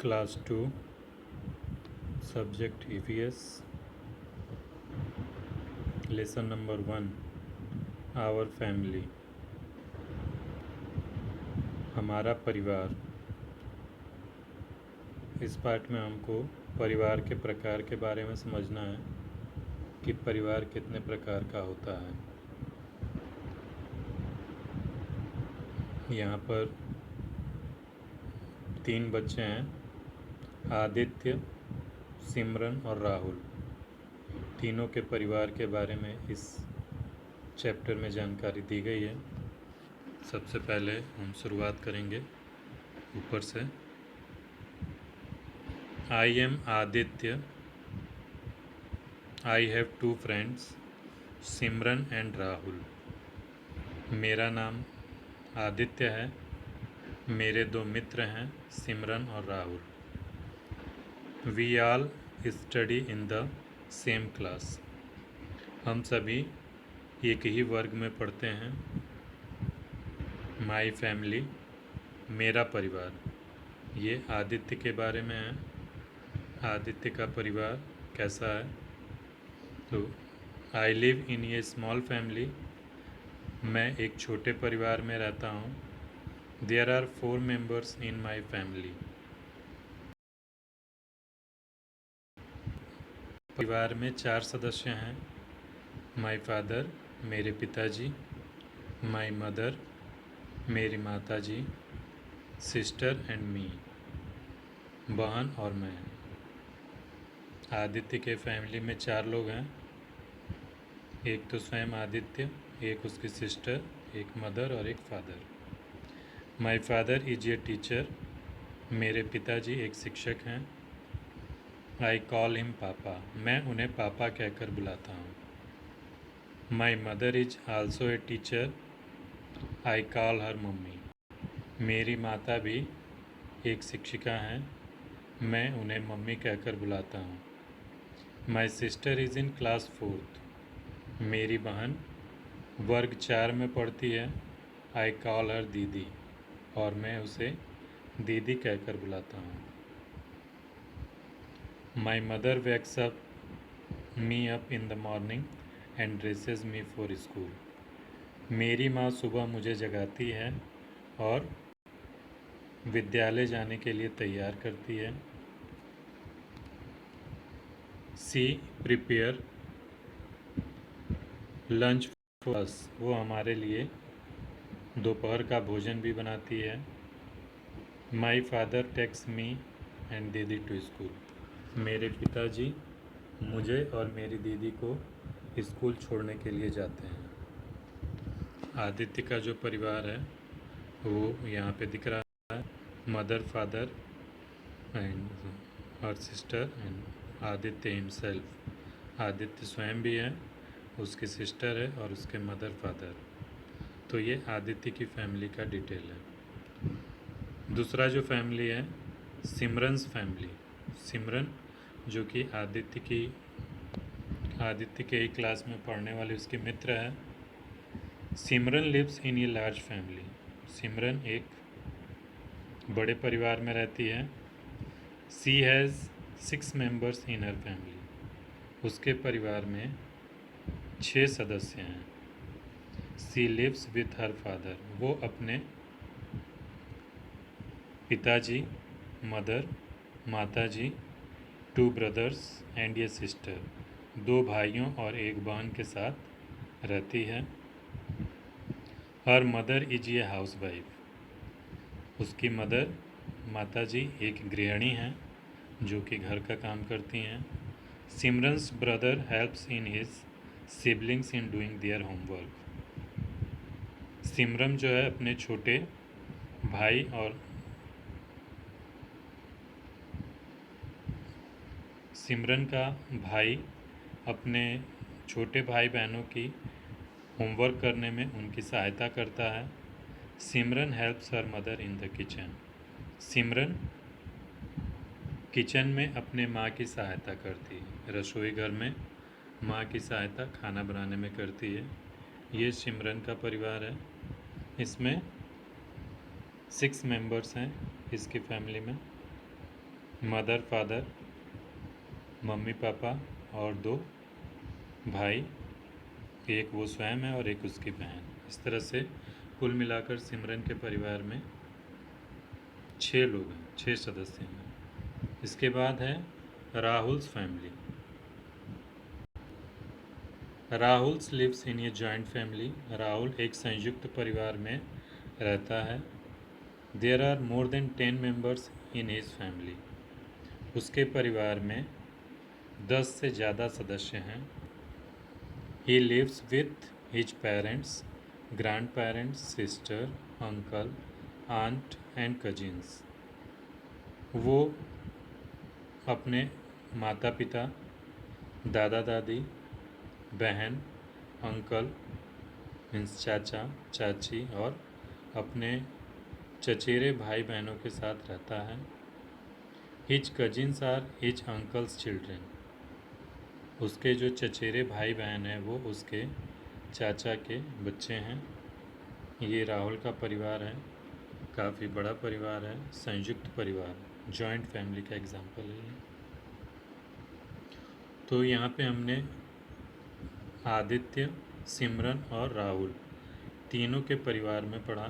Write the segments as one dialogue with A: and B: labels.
A: Class 2, Subject EVS, Lesson number 1, Our Family, हमारा परिवार। इस पाठ में हमको परिवार के प्रकार के बारे में समझना है कि परिवार कितने प्रकार का होता है। यहाँ पर 3 बच्चे हैं, आदित्य, सिमरन और राहुल। तीनों के परिवार के बारे में इस चैप्टर में जानकारी दी गई है। सबसे पहले हम शुरुआत करेंगे ऊपर से। I am Aditya. I have 2 friends, Simran and Rahul. मेरा नाम आदित्य है, मेरे 2 मित्र हैं, सिमरन और Rahul. We all study in the same class. हम सभी एक ही वर्ग में पढ़ते हैं। माई फैमिली, मेरा परिवार। ये आदित्य के बारे में है। आदित्य का परिवार कैसा है? तो I live in a small family. मैं एक छोटे परिवार में रहता हूँ। There are 4 members in my family. परिवार में 4 सदस्य हैं। माई फादर, मेरे पिताजी, माई मदर, मेरी माताजी, सिस्टर एंड मी, बहन और मैं। आदित्य के फैमिली में 4 लोग हैं। एक तो स्वयं आदित्य, एक उसकी सिस्टर, एक मदर और एक father. My father is a teacher. मेरे पिताजी एक शिक्षक हैं। आई कॉल हिम पापा। मैं उन्हें पापा कहकर बुलाता हूँ। My mother is also a teacher. I call her mummy. मेरी माता भी एक शिक्षिका हैं। मैं उन्हें मम्मी कहकर बुलाता हूँ। My sister is in class 4th। मेरी बहन वर्ग 4 में पढ़ती है। आई कॉल हर दीदी, और मैं उसे दीदी कहकर बुलाता हूँ। My mother wakes up me up in the morning and dresses me for school. मेरी माँ सुबह मुझे जगाती है और विद्यालय जाने के लिए तैयार करती है। She prepare lunch for us. वो हमारे लिए दोपहर का भोजन भी बनाती है। My father takes me and दीदी टू स्कूल। मेरे पिताजी मुझे और मेरी दीदी को स्कूल छोड़ने के लिए जाते हैं। आदित्य का जो परिवार है वो यहाँ पे दिख रहा है। Mother, father and her sister and Aditya himself. Aditya स्वयं भी है, उसकी सिस्टर है और उसके मदर, फादर। तो ये आदित्य की फैमिली का डिटेल है। दूसरा जो फैमिली है, सिमरन्स फैमिली। सिमरन जो कि आदित्य के ही क्लास में पढ़ने वाले उसके मित्र है। Simran lives in a large family. Simran एक बड़े परिवार में रहती है। She has 6 members in her family. उसके परिवार में 6 सदस्य हैं। She lives with her father. वो अपने पिताजी, मदर, माताजी, 2 ब्रदर्स एंड ए सिस्टर, 2 भाइयों और एक बहन के साथ रहती है। Her mother is a house wife. उसकी मदर, माताजी, एक गृहिणी हैं जो कि घर का काम करती हैं। Simran's brother helps in his siblings in doing their homework. Simran जो है अपने छोटे भाई और सिमरन का भाई अपने छोटे भाई बहनों की होमवर्क करने में उनकी सहायता करता है। Simran helps her mother in the kitchen. Simran kitchen में अपने माँ की सहायता करती है। रसोई घर में माँ की सहायता खाना बनाने में करती है। ये सिमरन का परिवार है। इसमें 6 मेंबर्स हैं इसकी फैमिली में। मदर फादर, मम्मी पापा और 2 भाई, एक वो स्वयं है और एक उसकी बहन। इस तरह से कुल मिलाकर सिमरन के परिवार में 6 लोग हैं, 6 सदस्य हैं। इसके बाद है Rahul's family. Rahul's lives in a joint family. Rahul एक संयुक्त परिवार में रहता है। There are more than 10 members in his family. उसके परिवार में 10 से ज़्यादा सदस्य हैं। He lives with his parents, grandparents, sister, uncle, aunt and cousins. वो अपने माता पिता, दादा दादी, बहन, अंकल मीन्स चाचा चाची और अपने चचेरे भाई बहनों के साथ रहता है। His cousins are his uncles children. उसके जो चचेरे भाई बहन हैं वो उसके चाचा के बच्चे हैं। ये राहुल का परिवार है, काफ़ी बड़ा परिवार है, संयुक्त परिवार, जॉइंट फैमिली का एग्जाम्पल है ये। तो यहाँ पे हमने आदित्य, सिमरन और राहुल तीनों के परिवार में पढ़ा।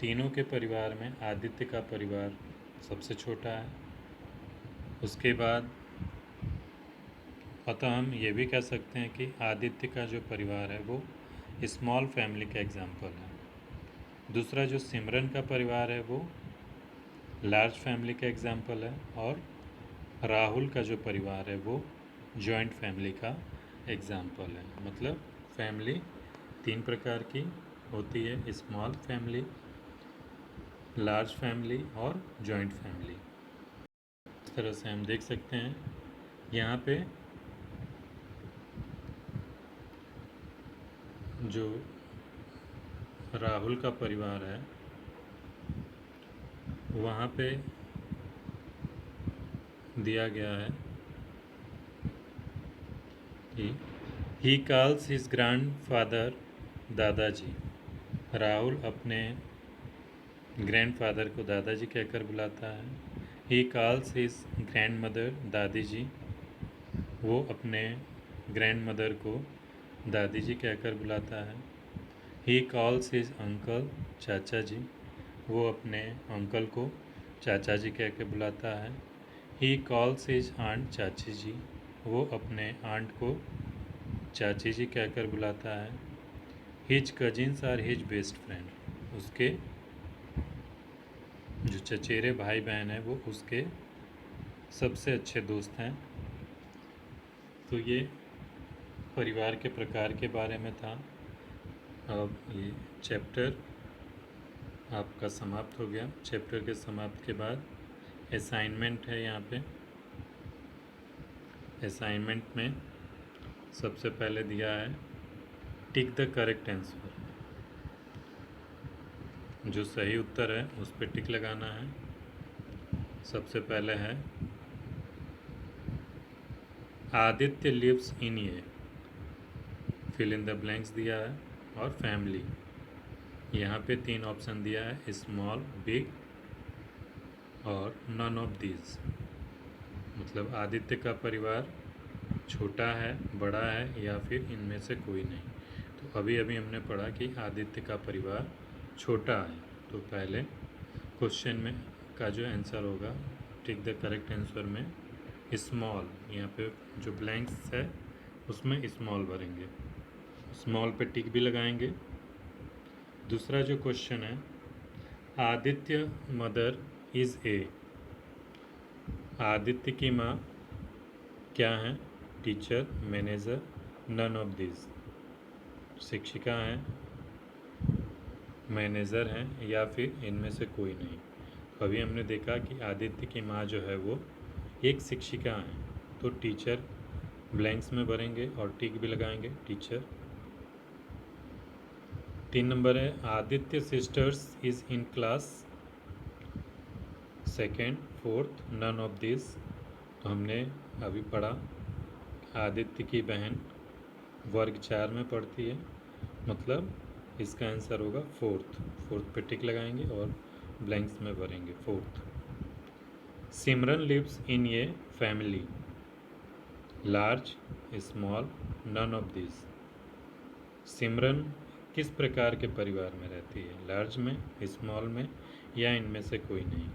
A: तीनों के परिवार में आदित्य का परिवार सबसे छोटा है। उसके बाद अतः हम ये भी कह सकते हैं कि आदित्य का जो परिवार है वो स्मॉल फैमिली का एग्जाम्पल है। दूसरा जो सिमरन का परिवार है वो लार्ज फैमिली का एग्जाम्पल है। और राहुल का जो परिवार है वो जॉइंट फैमिली का एग्जाम्पल है। मतलब फैमिली 3 प्रकार की होती है, स्मॉल फैमिली, लार्ज फैमिली और जॉइंट फैमिली। इस तरह से हम देख सकते हैं यहाँ पे जो राहुल का परिवार है वहाँ पे दिया गया है कि ही कॉल्स हिज ग्रैंडफादर दादाजी। राहुल अपने ग्रैंडफादर को दादाजी कहकर बुलाता है। ही कॉल्स हिज ग्रैंडमदर दादी जी। वो अपने ग्रैंडमदर को दादी जी कहकर बुलाता है। ही कॉल्स हिज अंकल चाचा जी। वो अपने अंकल को चाचा जी कह के बुलाता है। ही कॉल्स हिज आंट चाची जी। वो अपने आंट को चाची जी कहकर बुलाता है। His cousins are his best friend. उसके जो चचेरे भाई बहन हैं वो उसके सबसे अच्छे दोस्त हैं। तो ये परिवार के प्रकार के बारे में था। अब ये चैप्टर आपका समाप्त हो गया। चैप्टर के समाप्त के बाद असाइनमेंट है। यहाँ पे असाइनमेंट में सबसे पहले दिया है टिक द करेक्ट आंसर। जो सही उत्तर है उस पर टिक लगाना है। सबसे पहले है Aditya lives in a, fill in the blanks दिया है, और फैमिली। यहाँ पे 3 ऑप्शन दिया है, स्मॉल, बिग और नन ऑफ दीज। मतलब आदित्य का परिवार छोटा है, बड़ा है या फिर इनमें से कोई नहीं। तो अभी अभी हमने पढ़ा कि आदित्य का परिवार छोटा है। तो पहले क्वेश्चन में का जो आंसर होगा टिक द करेक्ट आंसर में स्मॉल, यहाँ पे जो ब्लैंक्स है उसमें स्मॉल भरेंगे, स्मॉल पे टिक भी लगाएंगे। दूसरा जो क्वेश्चन है Aditya mother is a. Aditya की माँ क्या है? Teacher, manager, none of this. शिक्षिका हैं, मैनेजर हैं या फिर इनमें से कोई नहीं। अभी हमने देखा कि आदित्य की माँ जो है वो एक शिक्षिका है। तो टीचर ब्लैंक्स में भरेंगे और टिक भी लगाएंगे, टीचर। 3 नंबर है Aditya sisters is in class second, fourth, none of this. तो हमने अभी पढ़ा आदित्य की बहन वर्ग 4 में पढ़ती है, मतलब इसका आंसर होगा फोर्थ। फोर्थ पे टिक लगाएंगे और ब्लैंक्स में भरेंगे fourth. Simran lives in a family, large, small, none of this. Simran किस प्रकार के परिवार में रहती है, लार्ज में, स्मॉल में, या इनमें से कोई नहीं।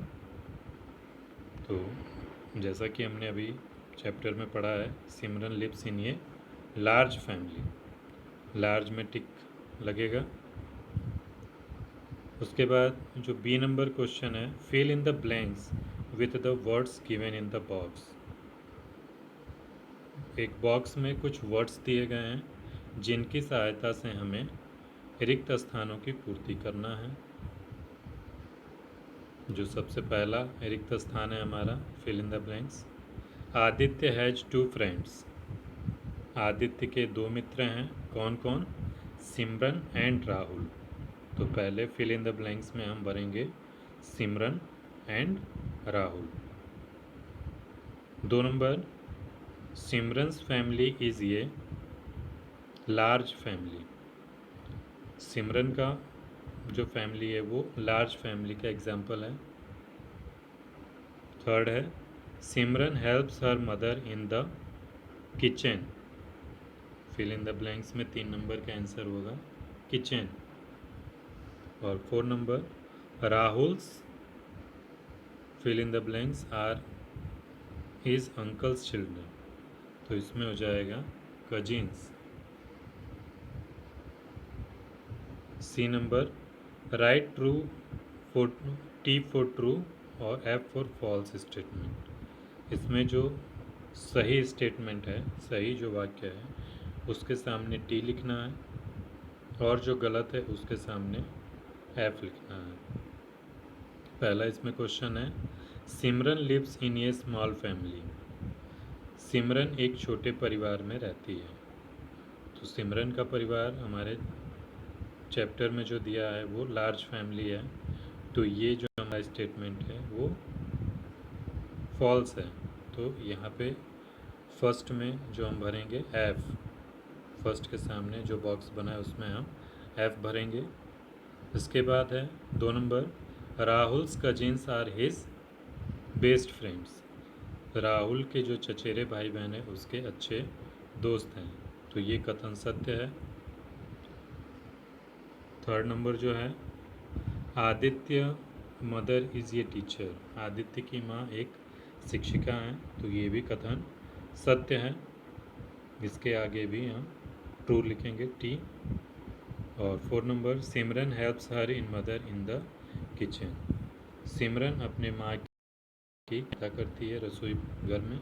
A: तो जैसा कि हमने अभी चैप्टर में पढ़ा है, Simran lives in a large family, large में टिक लगेगा। उसके बाद जो बी नंबर क्वेश्चन है, fill in the blanks with the words given in the box. एक बॉक्स में कुछ वर्ड्स दिए गए हैं जिनकी सहायता से हमें रिक्त स्थानों की पूर्ति करना है। जो सबसे पहला रिक्त स्थान है हमारा, fill in the blanks. Aditya has 2 friends. Aditya के 2 मित्र हैं, कौन कौन, सिमरन एंड राहुल। तो पहले फिल इन द ब्लैंक्स में हम भरेंगे Simran and Rahul. 2 number, Simran's family is a large family. Simran का जो फैमिली है वो लार्ज फैमिली का एग्जाम्पल है। 3rd है, Simran helps her mother in the kitchen. Fill in the blanks में 3 नंबर का आंसर होगा किचन। और 4 number, Rahul's fill in the blanks are his uncle's children. तो इसमें हो जाएगा cousins. C number, right true for T for true और F for false statement. इसमें जो सही स्टेटमेंट है, सही जो वाक्य है, उसके सामने टी लिखना है और जो गलत है उसके सामने एफ लिखना है। पहला इसमें क्वेश्चन है, Simran lives in a small family. Simran एक छोटे परिवार में रहती है। तो सिमरन का परिवार हमारे चैप्टर में जो दिया है वो लार्ज फैमिली है। तो ये जो हमारा स्टेटमेंट है वो फॉल्स है। तो यहाँ पे फर्स्ट में जो हम भरेंगे एफ, फर्स्ट के सामने जो बॉक्स बना है उसमें हम एफ भरेंगे। इसके बाद है 2 number, Rahul's cousins are his best friends. Rahul के जो चचेरे भाई बहन हैं उसके अच्छे दोस्त हैं। तो ये कथन सत्य है। 3rd नंबर जो है, Aditya mother is a teacher. Aditya की माँ एक शिक्षिका हैं। तो ये भी कथन सत्य है। इसके आगे भी हम ट्रू लिखेंगे, टी। और 4 number, Simran helps her in mother in the kitchen. Simran अपने माँ की मदद करती है रसोई घर में।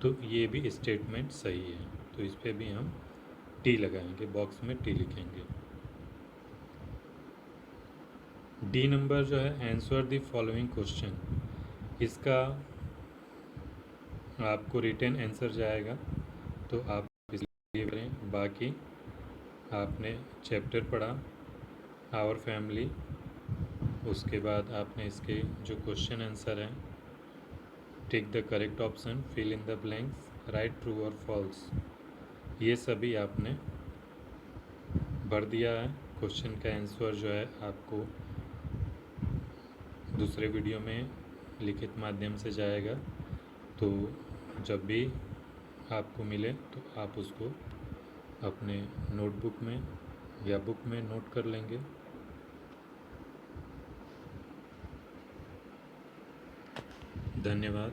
A: तो ये भी स्टेटमेंट सही है। तो इस पर भी हम टी लगाएंगे, बॉक्स में टी लिखेंगे। डी नंबर जो है, आंसर द फॉलोइंग क्वेश्चन। इसका आपको रिटन आंसर जाएगा तो आप इसलिए करें। बाकी आपने चैप्टर पढ़ा आवर फैमिली, उसके बाद आपने इसके जो क्वेश्चन आंसर हैं, tick the correct option, fill in the blanks, write true और फॉल्स, ये सभी आपने भर दिया है। क्वेश्चन का आंसर जो है आपको दूसरे वीडियो में लिखित माध्यम से जाएगा। तो जब भी आपको मिले तो आप उसको अपने नोटबुक में या बुक में नोट कर लेंगे। धन्यवाद।